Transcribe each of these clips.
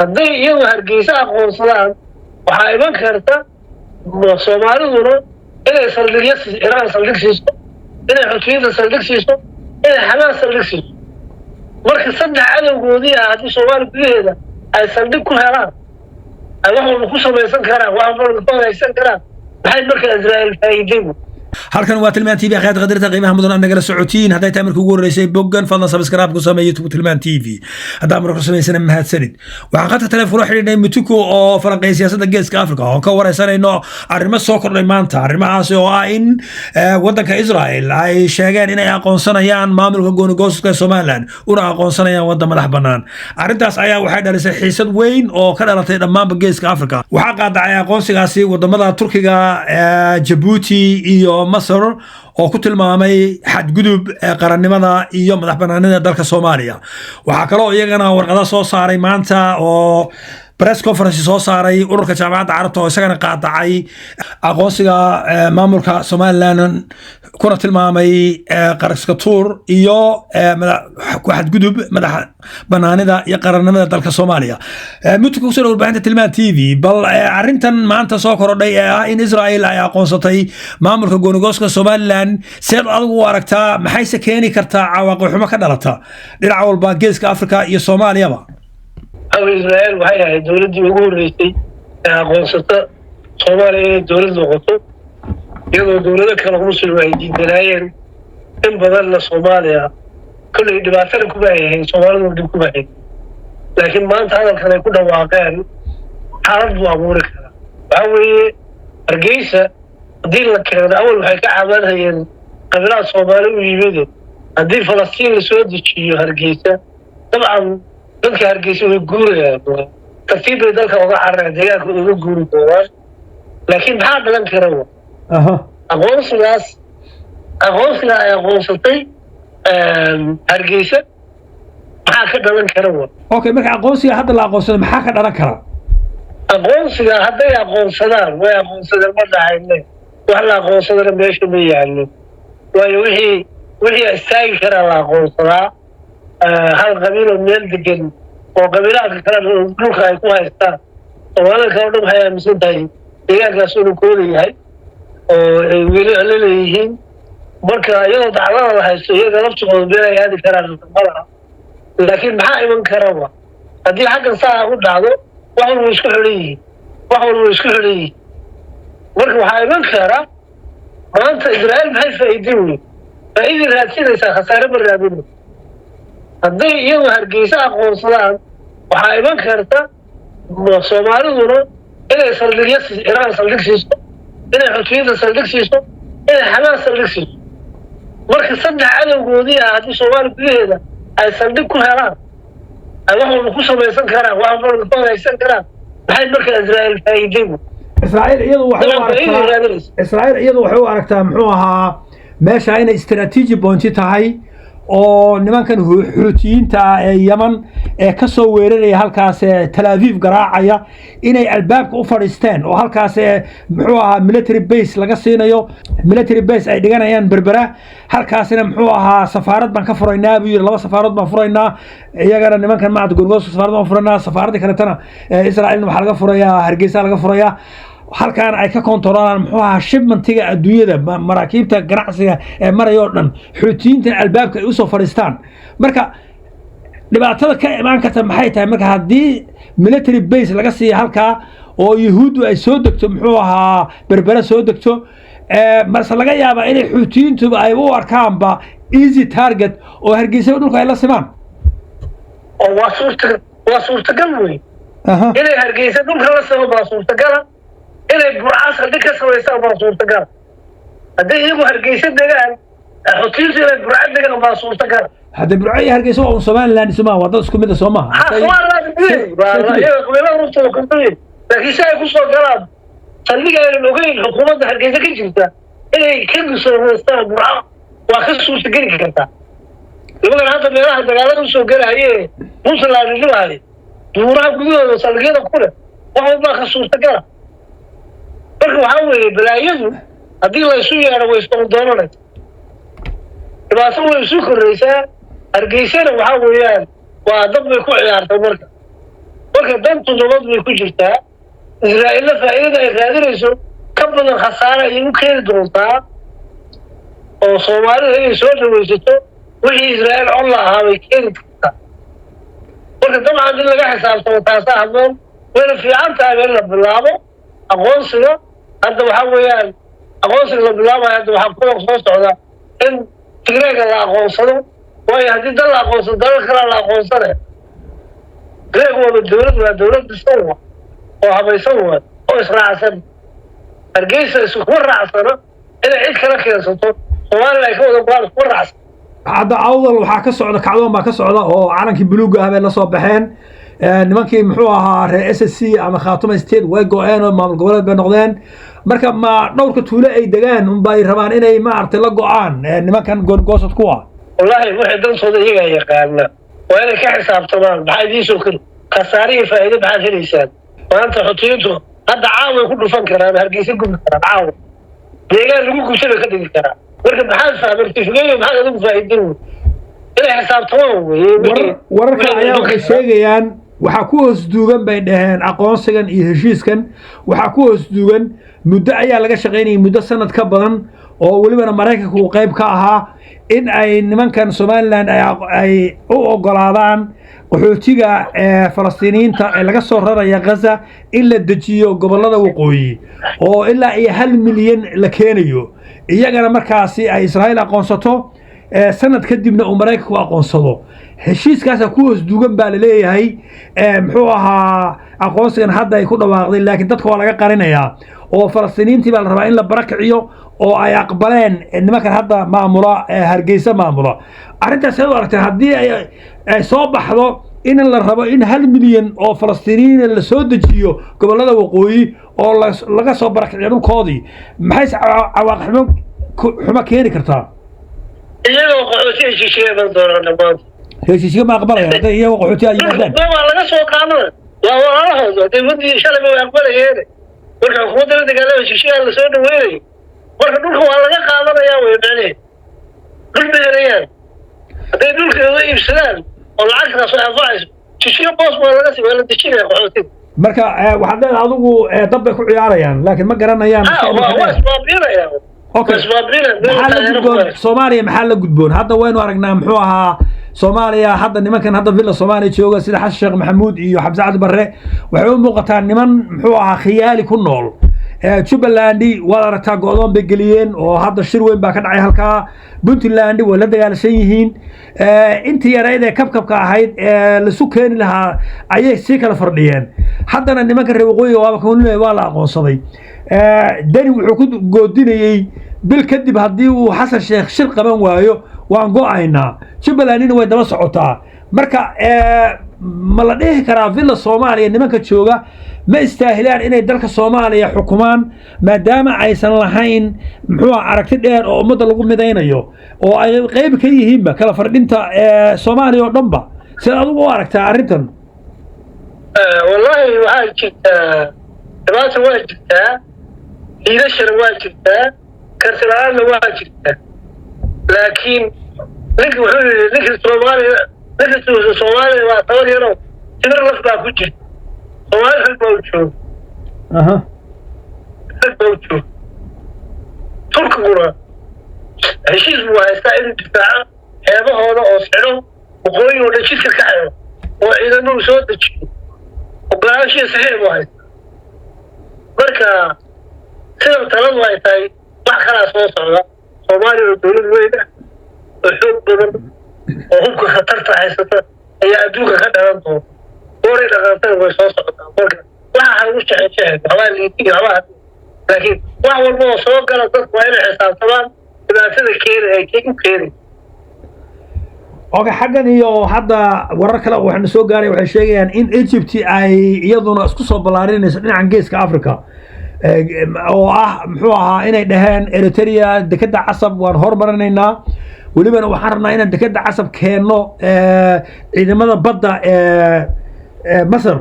haddii iyagu hargeysa aqoonsadaan waxaa iman karta soomaaliduna inay saldhigyo iraan saldhig siiso inay xutiyada saldhig siiso inay xamaas saldhig siiso marka saddex cadowgoodii ah haddii soomaali gudaheeda ay saldhig ku helaan ay wax walba ku samaysan karaan wax walba ku haysan karaan maxay marka Israa'iil faa'iideen halkan waa tilmaan TV akhyaad qadarta qiimaha mudan nagala socotiin haday tahay markii ugu horeysay boggan fadlan subscribe ku sameeyo tilmaan TV hadaa marka sameeysan mahadsanid waxaan qadka telefoon xiriirnay Mutuku oo falanqeey siyaasadda geeska Afrika oo ka wareysanayno arrimo soo kordhay maanta arrimahaas oo ah in wadanka Israa'iil ay sheegeen inay aqoonsanayaan maamulka gooni-goosadka Soomaaliland una aqoonsanayaan waddan madax bannaan arrintaas ayaa waxay dhalisay xiisad weyn oo ka dhalatay dhammaan geeska Afrika waxa qaadacay aqoonsigaasi wadamada Turkiga Djibouti iyo Masar oo ku tilmaamay xadgudub qarannimada iyo madax bannaanida dalka Soomaaliya waxa kale oo iyagana warqado soo saaray maanta oo press conference soo saaray ururka jaamacadda carabta oo isagana qaadacay aqoonsiga maamulka Soomaaliland kuna tilmaamay qaraska tuur iyo xadgudub madax bannaanida iyo qarannimada dalka Soomaaliya Mutuku soo warbaahinta tilmaan TV bal arrintan maanta soo korodhay ah in Israa'iil ay aqoonsatay maamulka gooni-goosadka Soomaaliland seed adigu aragtaa maxay keeni kartaa cawaaqib xumo ka dhalata dhinaca walba geeska Afrika iyo Soomaaliyaba Israa'iil waxay ahayd dawladii ugu horeysay ee aqoonsata Soomaaliya dawlad noqoto iyadoo dawlado kale muslim ay diidanaayeen in badan Soomaaliya kulli dhibaatada ku baahay Soomaalidu dib ku baahay laakiin maanta hadalkan ay ku dhawaaqeen xaalad buu abuuri kara waxa weeye Hargeysa haddii la keeno awal waxay ka cabanayeen qabiilada Soomaali u yimid haddii Falastiin la soo dejiyo Hargeysa dabcan dadka Hargeysa way guurayaan tartiib ay dalka uga carareen deegaanka uga guuri doonaan laakiin maxaa dhalan kara aqoonsigaas ay aqoonsatay Hargeysa maxaa ka dhalan kara okay marka aqoonsiga hadda la aqoonsado maxaa ka dhalan kara aqoonsiga hadday aqoonsadaan way aqoonsadeen ma dhahayne wax la aqoonsadana meesha ma yaallo waayo wixii istaagi kara la aqoonsadaa hal qabiil oo meel degan oo qabiilada kale dhulka ay ku haystaan Soomaalida kale dhan waxay aaminsan tahay deegaankaas uu kooda yahay oo ay weli leeyihiin marka iyadoo dacwada la haysto iyaga laftooda meel ay aadi karaan malaha laakiin maxaa iman kara haddii xaggan saa u dhacdo wax walba isku xidhan yihiin marka waxaa iman kara maanta Israa'iil maxay faa'iido raadsinaysaa khasaare ma raadin haddii iyagu Hargeysa aqoonsadaan waxaa iman karta Soomaaliduna inay saldhigyo iraan saldhig siiso inay xutiyada saldhig siiso inay xamaas saldhig siiso marka saddex cadowgoodii ah haddii Soomaali gudaheeda ay saldhig ku helaan ay wax walba ku samaysan karaan wax walba ku haysan karaan maxay marka Israa'iil faa'iideen Israa'iil iyadu waxay u aragtaa muxuu ahaa meesha inay strategic point tahay oo nimankan xuutiyiinta ee Yemen ee ka soo weeraraya halkaas Tel Aviv garaacaya inay albaabka u fadhiisteen oo halkaas muxuu ahaa military base laga siinayo military base ay dhiganayaan Berbera halkaasina muxuu ahaa safaarad baan ka furaynaa buu yiri laba safaarad baan furaynaa iyagana nimankan maad goorgoos safaarad baan furaynaa safaaradda kale tana Israa'iil waxa laga furayaa Hargeysa laga furayaa halkaan ay ka kontrolaan muxuu ahaa shipmentiga adduunyada maraakiibta ganacsiga ee marayo dhan xuutiyiinta albaabka ay u soo fadhiistaan marka dhibaatada ka imaan karta maxay tahay marka haddii military base laga siiyo halkaa oo Yahuudu ay soo degto muxuu ahaa Berbera soo degto marse laga yaabaa inay xuutiyiintu ay u arkaanba easy target oo Hargeysa dhulka ay la simaan oo waa suurtagal weyn inay Hargeysa dhulka la simaan waa suurtagal inay burcas hadii ka sameeyaan baa suurtagal hadii iyagu Hargeysa degaan xutiinta inay burcad degaan baa suurtagal hadii burcad Hargeysa oo Soomaaliland isma wada isku mid Soomaa laakiin say ku soo galaan saldhiga ay ogeyn xukuumadda Hargeysa ka jirta inay ka gusoostaan burcad waa ka suurtagal kartaa nimankan hadda meelaha dagaalada u soo galaya Puntland iyo duuraha gudahooda saldhigyada kule wax walba ka suurtagal marka waxa weeye balaayadu haddii la isu yeero way soo doonanay dhibaato way isu koraysaa Hargeysana waxa weeyaan waa dad bay ku ciyaartay marka marka dantu nabad bay ku jirtaa israa'iilna faa'iidada ay raadinayso ka badan khasaare ayay u keeni doontaa oo soomaalida inay soo dhawaysato wixii israa'iil cod la ahaa bay keeni kartaa marka dabcan in laga xisaabtamo taasaa habboon wayna fiican tahay in la bilaabo aqoonsiga hadda waxaa weeyaan aqoonsiga la bilaabayo hadda waxaa kuwa soo socda in tigreega la aqoonsado waayo haddii dal la aqoonsado dalal kalaa la aqoonsane tigreeg waaba dowlad dhisan wa oo habaysan wa oo israacsan hargeysa iskuma raacsano inay cid kala keensato soomaalina ay ka wada go-aan iskuma raacsan hadda awdal waxaa ka socda kacdoon baa ka socda oo calankii buluuga ah bay la soo baxeen nimankii muxuu ahaa reer s s c ama khaatuma state way go-een oo maamul goboleed bay noqdeen marka ma dhowrka tuulo ay degaan unbay rabaan inay maaragtay la go-aan nimankan goosad kuwa wallaahi waxay dantooda iyagaa yaqaana waa inay ka xisaabtamaan maxaa idiinsoo keli khasaarihii faa'iido maxaad helaysaan maanta xutiyiintu hadda caaway ku dhufan karaan hargeysa gubi karaan caawa deegaan lagu gubsha bay ka dhigi karaa marka maxaad fahmartifigeeyo maxaad adigu faa'iidin inay xisaabtamaan weye wararka ayaa waxay sheegayaan waxaa ku hoos duugan bay dhaheen aqoonsigan iyo heshiiskan waxaa ku hoos duugan muddo ayaa laga shaqaynayay muddo sanad ka badan oo welibana maraykanka uu qayb ka ahaa in ay nimankan somalilan ay u ogolaadaan qaxootiga falastiiniyiinta ee laga soo raraya ghaza in la dejiyo gobollada waqooyi oo ilaa iyo 1 milyan la keenayo iyagana markaasi ay israa'iil aqoonsato sanad kadibna uu maraykanku aqoonsado heshiiskaasa ku hoos duugan baa la leeyahay muxuu ahaa aqoonsigan hadda ay ku dhawaaqday laakiin dadka waa laga qarinayaa oo falastiiniintii baa la rabaa in la barakiciyo oo ay aqbaleen nimankan hadda maamula hargeysa maamula arrintaas ay u aragtay haddii ay soo baxdo in la rabo in 1 milyan oo falastiiniyiin la soo dejiyo gobollada waqooyi oo laga soo barakiciyo dhulkoodii maxay cawaaqib xumo keeni kartaa iyagoo qaxooti heshiishiye ban doonaan dhammaanta heshiishiye ma aqbalayaan hadday iyagoo qaxooti ay yimaadaan waa laga soo qaadana waa walaalahooda hadday wadii shalayba way aqbalayeene marka xukuumadda la dagaalama heshiishiyaa lasoo dhaweynayo marka dhulka waa laga qaadanayaa way macnehe dhul beerayaan hadday dhulkeeda iibsadaan oo lacagtaas way anfacayso heshiishiye boos waa laga waa la dejinaya qaxootiga marka waxaad leedahay adigu dab bay ku ciyaarayaan laakiin ma garanayaan waa isbaabinayaan okay maxaa la gudboon soomaaliya maxaa la gudboon hadda waynu aragnaa muxuu ahaa soomaaliya hadda nimankan hadda villa soomaaliya jooga sida xasan sheekh maxamuud iyo xamse cabdi barre waxay u muuqataa niman muxuu ahaa khiyaali ku nool jubbalandi waad aragtaa go-doon bay geliyeen oo hadda shir weyn baa ka dhacay halkaa puntland way la dagaalashan yihiin intii yarayd ee kabkabka ahayd ee lasu keeni lahaa ayay sii kala fardhiyeen haddana nimanka reer waqooyiga waaba kaunile waa la aqoonsaday dani wuxuu ku goodinayey bil kadib haddii uu xasan sheekh shir qaban waayo waan go-aynaa jubbalandina way daba socotaa marka ma la dhihi karaa villa soomaaliya nimanka jooga ma istaahilaan inay dalka soomaaliya xukumaan maadaama aysan lahayn muxuu aragti dheer oo ummadda lagu midaynayo oo ay qayb ka yihiinba kala fardhinta soomaaliya oo dhanba sida adigu u aragtaa arrintan wallaahi waxaa jirtaa dhibaata waa jirtaa hiidashana waa jirtaa karti la-aanna waa jirtaa laakiin ninka wuxuu yidhi ninka soomaaliya waa tabar yaroo timir laf baa ku jirta soomaali rag baa u jooga rag baa u jooga turkiguna heshiis buu haystaa inuu difaaco xeebahooda oo sicdo waqooyi oo dhan jidka ka xeebo oo ciidamadu soo dejiyo ogolaanshiya saxiix buu haystaa marka sida taladu ay tahay wax kalaa soo socda soomaaliya oo dowlad weyn ah oo xoog badan oo hubka khatarta haysata ayaa adduunka ka dhalan doona gooray dhaqaantana way soo socotaa marka waxa ha ugu jecejecen waxbaa liitiin waxbaa laakiin wax walba oo soo gala dadku waa inay xisaabtamaan dhibaatada keeni ay u keeni okay xaggan iyo hadda warar kale waxaana soo gaaray waxay sheegayaan in Egypt ay iyaduna isku soo ballaarinayso dhinaca geeska Afrika oo ah muxuu ahaa inay dhaheen Eritrea dekada casab waan hormarinaynaa welibana waxaan rabnaa inaan dekada casab keenno ciidamada badda Masar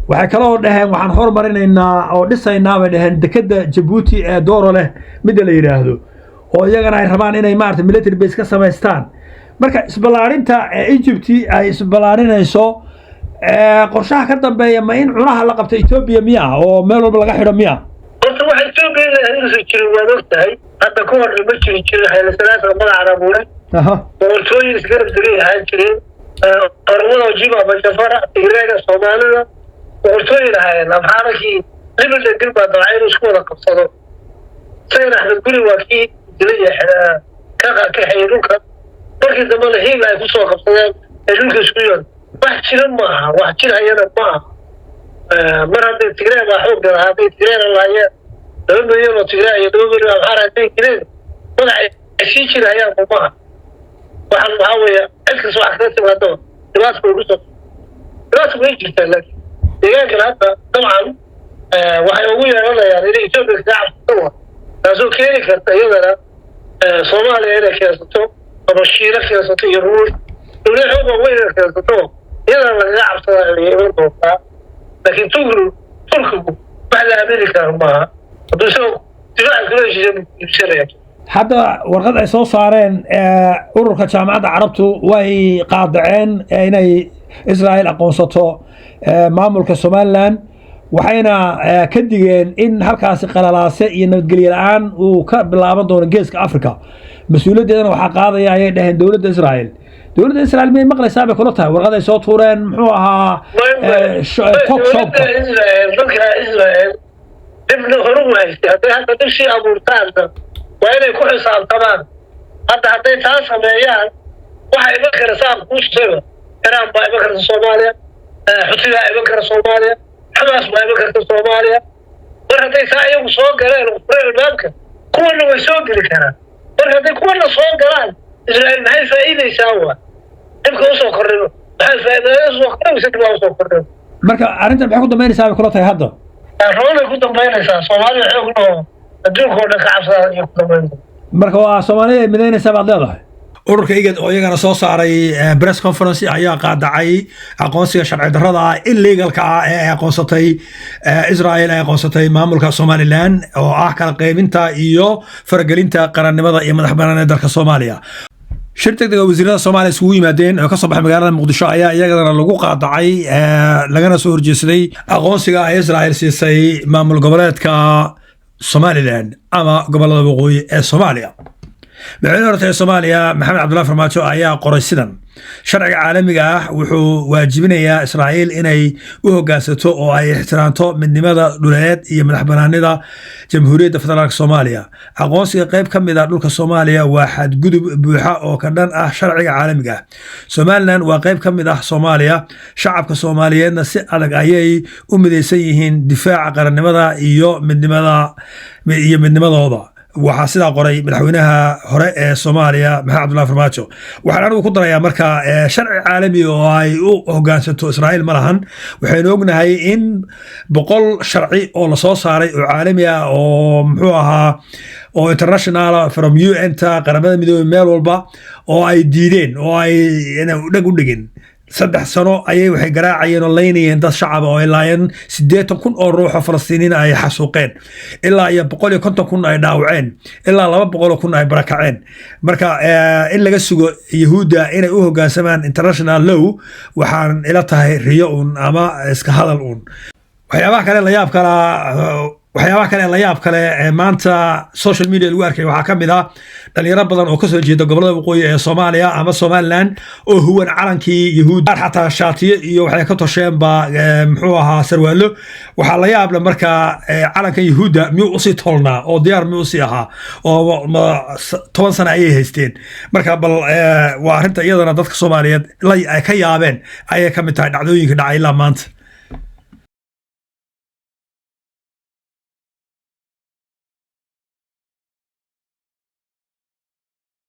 waxay kaloo dhaheen waxaan hormarinaynaa oo dhisaynaa bay dhaheen dekada Djibouti ee dooro leh mid la yiraahdo oo iyagana ay rabaan inay maartay military base ka samaystaan marka isballaarinta Egypt ay isballaarinayso qorshaha ka dambeeya ma in cunaha la qabto Ethiopia miya oo meel walba laga xidho miya horta waxa Ethiopia inay jirin waa ogtahay hadda ka hor ma jirin hayla salaasa magaca abuuray boqortooyin isgarab degay ahaan jireen ormada jiba bajafara tigreega Soomaalida boqortooyin ahaayeen amxaarkii libada dilba dacayr isku wada qabsado sayna axmed guri waa kii dilay ka xeeruka markii dambe la hiil ay ku soo qabsadeen dhulka isku yoon wax jiran ma aha wax jirayana ma aha mar haddii tigreeg waa xoog gala haddii tigreeg lahaayeen laba milyan oo tigreeg iyo laba milyan oo amxaar haddii tigreeg madaxa sii jirayaan ma aha waxaan waxaa weeye cid kasta wax kaga timaado dhibaata bay kusoo dhibaata way jirtaa laakiin deegaankan hadda dabcan waxay ugu yeelanayaan inay Ethiopia ka cabsato taasoo keeni karta iyadana Soomaaliya inay keensato ama Shiina keensato iyo Ruush dowlad xoog weyn inay keensato iyadana lagaga cabsadaa inay iman doontaa laakiin Turkigu wax la aamini karo maaha hadduu isagoo difaaca kula heshiisaya hadda warqad ay soo saareen ururka jaamacadda carabtu way qaadaceen inay Israel aqoonsato maamulka Somaliland waxayna ka digeen in halkaas qalalaase iyo nabadgelyo la'aan uu ka bilaaban doono geeska Afrika mas'uuliyadeedana waxa qaadaya ay dhaheen dawladda Israel may maqlaysaa bay kula tahay warqad ay soo tuureen muxuu ahaa talk shop Israel dibna horu waayay hadda dibsi abuurtaan waa inay ku xisaabtamaan hadda hadday taa sameeyaan waxa iman kara saab ku sheego Iran baa iman karta Soomaaliya Xusiga iman kara Soomaaliya Hamas baa iman karta Soomaaliya war hadday taa iyagu soo galeen albaabka kuwana way soo geli karaan war hadday kuwana soo galaan Israel maxay faa'iideysaa waa dibka u soo korrino maxay faa'iideysaa soo korrino marka arrintan maxay ku dambeynaysaa kula tahay hadda roolay ku dambeynaysaa Soomaaliya xoog loo adduunka oo dhan ka cabsada iyo ku dambeynta marka waa Soomaaliya midaynaysaa baad leedahay ururka IGAD oo iyagana soo saaray press conference ayaa qaadacay aqoonsiga sharci darrada illegalka ee ay aqoonsatay Israel ay aqoonsatay maamulka Somaliland oo ah kala qaybinta iyo faragelinta qarannimada iyo madaxbannaanida dalka Soomaaliya shirkadda wasiirada Soomaaliya isugu yimaadeen oo ka soo baxay magaalada Muqdisho ayaa iyagana lagu qaadacay lagana soo horjeesaday aqoonsiga ay Israel siisay maamul goboleedka Somaliland ama gobolada waqooyi ee Soomaaliya madaxweynaha hore ee Soomaaliya Maxamed Cabdullaahi Farmaajo ayaa qoray sidan sharciga caalamiga ah wuxuu waajibinayaa Israa'iil inay u hoggaansato oo ay ixtiraamto midnimada dhuleed iyo madaxbannaanida Jamhuuriyadda Federaalka Soomaaliya aqoonsiga qayb ka mid ah dhulka Soomaaliya waa xadgudub buuxa oo ka dhan ah sharciga caalamiga ah Somaliland waa qayb ka mid ah Soomaaliya shacabka Soomaaliyeedna si adag ayay u midaysan yihiin difaaca qarannimada iyo midnimadooda waxaa sidaa qoray madaxweynaha hore ee Soomaaliya Maxamed Cabdullaahi Farmaajo waxaan anigu ku darayaa marka sharci caalami oo ay u hoggaansato Israa'iil ma lahan waxaynu ognahay in 100 sharci oo la soo saaray oo caalami ah oo muxuu ahaa oo international from UN ta qaramada midoobay meel walba oo ay diideen oo ay dhag u dhigin 3 sano ayay waxay garaacayeen oo leynayeen dad shacab oo ilaayeen 80,000 oo ruux oo Falastiiniin ay xasuuqeen ilaa iyo 150,000 ay dhaawaceen ilaa 200,000 ay barakaceen marka in laga sugo Yahuuda inay u hoggaansamaan international law waxaan ila tahay riyo ama iska hadal waxyaabaha kale la yaab kale maanta social media lagu arkay waxaa ka mid ah dhalinyaro badan oo ka soo jeeda gobolada waqooyi ee Soomaaliya ama Somaliland oo huwan calankii Yahuud xataa shaatiyo iyo waxay ka tosheen ba muxuu ahaa sarwaalo waxa la yaab leh marka calanka Yahuuda miyuu u sii tolnaa oo diyaar miyuu sii ahaa oo 10 sano ayay haysteen marka bal waa arrinta iyadana dadka Soomaaliyeed ay ka yaabeen ayay ka mid tahay dhacdooyinka dhacay ilaa maanta